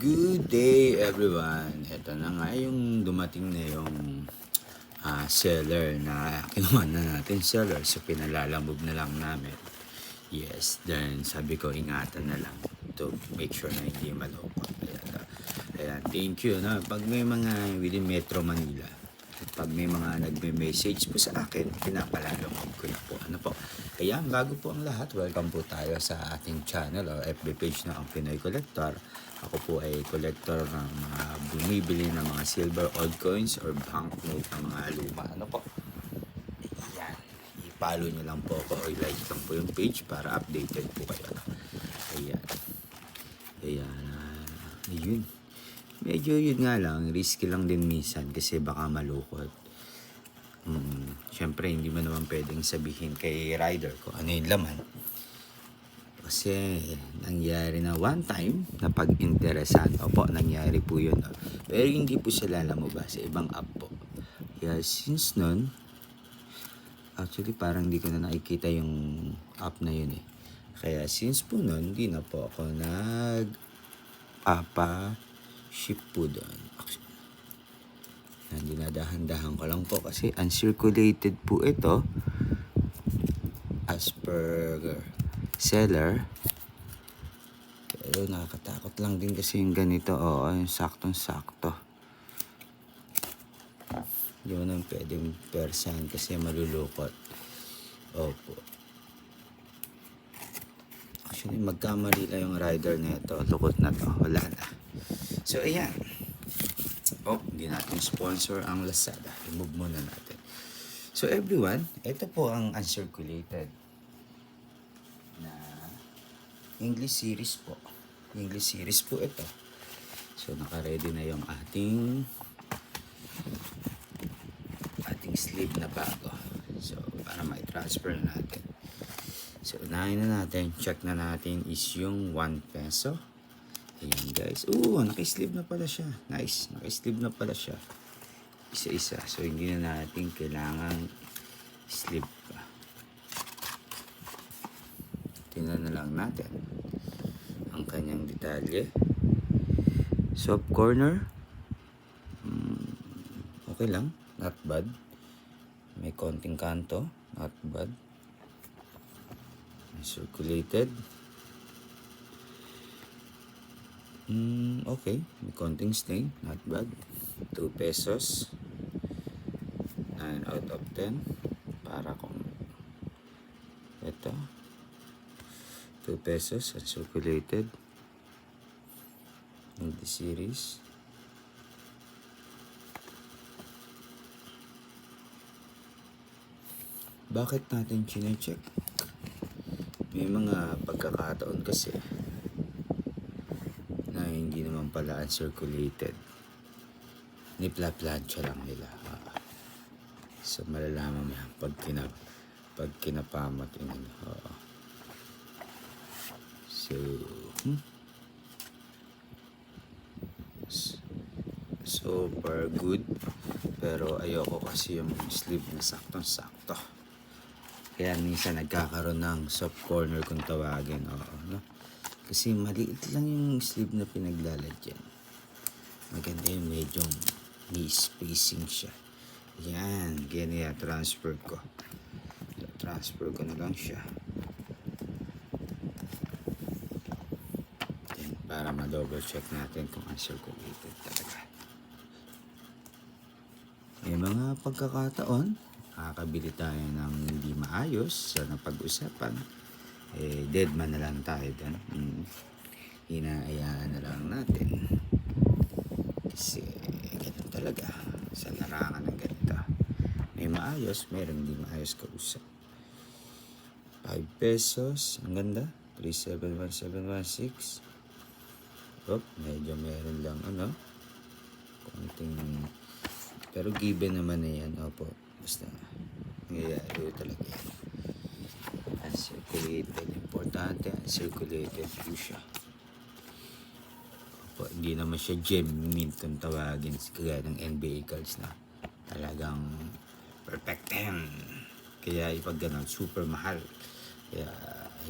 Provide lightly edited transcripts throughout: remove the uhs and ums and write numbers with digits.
Good day everyone. Ito na nga yung dumating na yung seller na kinuha na natin seller. So pinalalamove na lang namin. Yes, then sabi ko ingatan na lang to make sure na hindi maloko. Ayan, thank you. Na, pag may mga within Metro Manila, pag may mga nagme-message po sa akin, pinapalalamove ko na po. Ano po? Ayan, bago po ang lahat, welcome po tayo sa ating channel o FB page na ang Pinoy Collector. Ako po ay collector ng mga bumibili ng mga silver old coins or banknote ng mga luma. Ano po? Ayan, i-follow nyo lang po ako o i-like lang po yung page para updated po kayo. Ayan. Ayan. Ayun. Medyo yun nga lang, risky lang din minsan kasi baka malukot. Siyempre, hindi mo naman pwedeng sabihin kay rider ko ano yung laman. Kasi nangyari na one time na pag-interesan. Opo, nangyari po yun. Pero hindi po sila lamaba sa ibang app po. Kaya since nun, actually parang hindi ko na nakikita yung app na yun eh. Kaya since po nun, hindi na po ako ship po doon. Dinadahan-dahan ko lang po kasi uncirculated po ito as per seller. Pero nakakatakot lang din kasi yung ganito. Oo, yung saktong-sakto. Hindi mo naman pwedeng persahan kasi malulukot. Opo. Actually, magkamali lang yung rider na ito. Lukot na to. Wala na. So, ayan. Oh, hindi natin sponsor ang Lazada. Remove muna natin. So, everyone, ito po ang uncirculated na English series po. English series po ito. So, naka-ready na yung ating sleeve na bago. So, para ma-transfer na natin. So, unahin na natin. Check na natin is yung 1 peso. Ayan guys. Naka-sleeve na pala siya. Nice. Naka-sleeve na pala siya. Isa-isa. So, hindi na natin kailangan sleeve pa. Tingnan na lang natin ang kanyang detalye. Soft corner. Okay lang. Not bad. May konting kanto. Not bad. Circulated. Okay. May konting stain. Not bad. 2 pesos. 9 out of 10. Para kung ito. 2 pesos. Uncirculated. In the series. Bakit natin chine-check? May mga pagkakataon kasi na hindi naman pala uncirculated. Nipla-plancha lang nila. So malalaman mo yan pag kinapamot yun. So super good. Pero ayoko kasi yung sleeve na saktong-sakto. Kaya minsan nagkakaroon ng soft corner kung tawagin. No? Kasi maliit lang yung sleeve na pinaglalagyan. Maganda yung medyo may spacing siya. Yan. Ganyan. Transfer ko. Transfer ko na lang siya. Then, para ma-double check natin kung uncirculated talaga. May mga pagkakataon kakabili tayo ng hindi maayos sa napag-usapan, dead man na lang tayo dyan. Hinaayaan na lang natin kasi ganun talaga sa larangan ng ganito. May maayos, mayroon hindi maayos kausap. 5 pesos, ang ganda. 371716. Medyo meron lang konting, pero given naman na yan. Opo, basta nangyayari talaga yan. Uncirculated. Importante, uncirculated po siya. Opo, hindi naman siya gem mint kung tawagin kagaya ng NBA cards na talagang perfect 10. Kaya ipag ganun, super mahal. Kaya,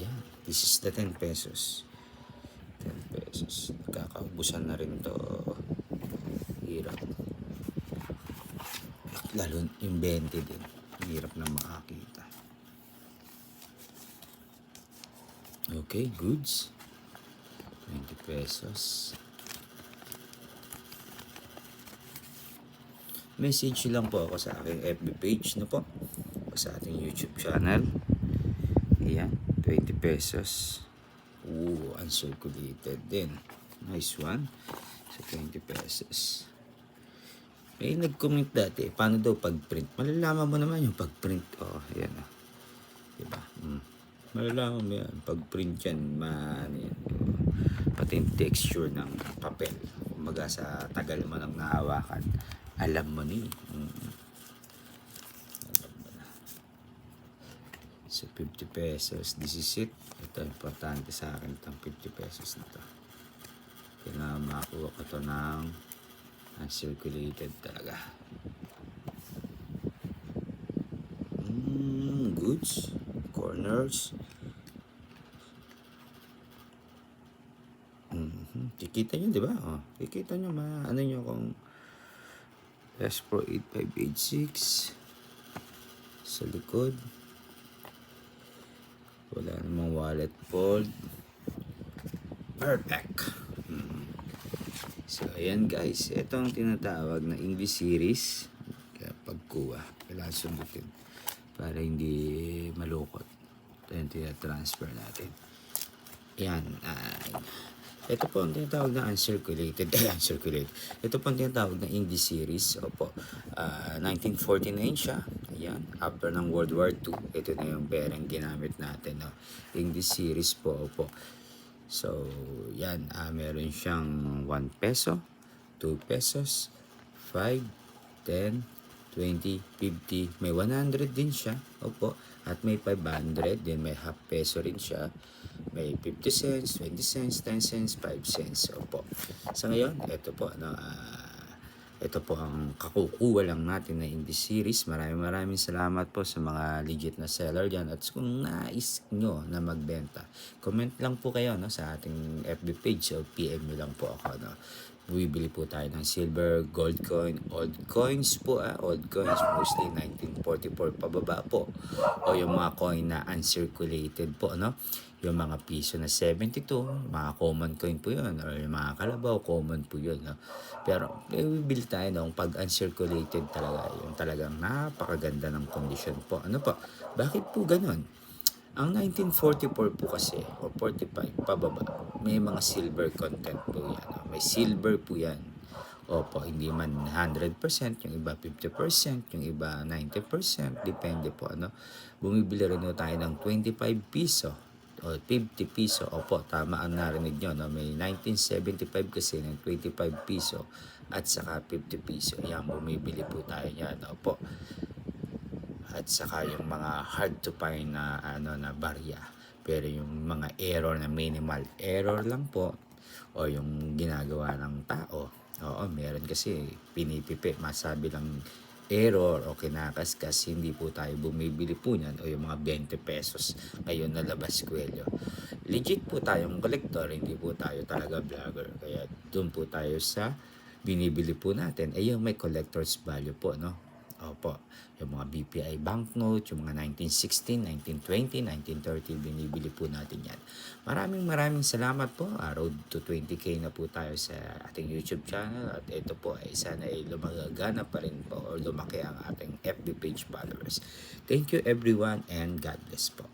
ayan. This is the 10 pesos. 10 pesos. pesos. Kakaubusan na rin to. Hirap. Lalo yung 20 din. Hirap na makakita. Okay, goods. 20 pesos. Message lang po ako sa aking FB page, no po? O sa ating YouTube channel. Ayan, 20 pesos. Uncirculated din. Nice one. So, 20 pesos. May nag-comment dati, paano daw pag-print? Malalaman mo naman yung pag-print. Oh, ayan o. Diba? Malalaman mo yan. Pag-print yan, yan. Pati yung texture ng papel. Kumaga sa tagal mo nang nahawakan, alam mo ni. Alam mo na. So, 50 pesos. This is it. Ito, importante sa akin itong 50 pesos na ito. Kaya makakuha ko ito ng uncirculated talaga. Goods. Corners. Kikita nyo, di ba? Oh, kikita nyo, ano nyo kung S-Pro 8586 sa likod. Wala namang wallet fold. Perfect. So, ayan guys. Ito ang tinatawag na English series. Kaya pagkuha, kailangan sundutin para hindi malukot. Ito yung tinatransfer natin. Ayan. Ito po ang tinatawag na uncirculated. Uncirculated. Ito po ang tinatawag na English series. Opo. 1949 siya. Ayan. After ng World War II. Ito na yung perang ginamit natin. No? English series po. Opo. So, yan. Meron siyang 1 peso, 2 pesos, 5, 10, 20, 50. May 100 din siya. Opo. At may 500. Then may half peso rin siya. May 50 cents, 20 cents, 10 cents, 5 cents. Opo. Sa ngayon, ito po. Ito po ang kakukuha lang natin na English series. Maraming salamat po sa mga legit na seller dyan. At kung nais nyo na magbenta, comment lang po kayo sa ating FB page o PM nyo lang po ako. Bumibili po tayo ng silver, gold coin, old coins po. Old coins, mostly 1944 pababa po. O yung mga coin na uncirculated po. Yung mga piso na 72, mga common coin po yun. Or yung mga kalabaw, common po yun. Pero bibili tayo pag uncirculated talaga. Yung talagang napakaganda ng condition po. Ano po? Bakit po ganon? Ang 1944 po kasi, o 45 pababa, may mga silver content po yan. May silver po yan. Opo, hindi man 100%, yung iba 50%, yung iba 90%, depende po. Bumibili rin tayo ng 25 piso o 50 piso. Opo, tama ang narinig nyo. May 1975 kasi ng 25 piso at saka 50 piso. Yan, bumibili po tayo yan. Opo. At saka yung mga hard to find na na barya. Pero yung mga error na minimal error lang po o yung ginagawa ng tao. Oo, meron kasi pinipipi, masabi lang error o kinakaskas, hindi po tayo bumibili po niyan o yung mga 20 pesos ngayon nalabas kwelyo. Legit po tayong collector, hindi po tayo talaga vlogger. Kaya doon po tayo sa binibili po natin ay yung may collector's value po, Opo, yung mga BPI banknote, yung mga 1916, 1920, 1930, binibili po natin yan. Maraming salamat po. Road to 20k na po tayo sa ating YouTube channel. At ito po ay sana ay lumagana pa rin po o lumaki ang ating FB page followers. Thank you everyone and God bless po.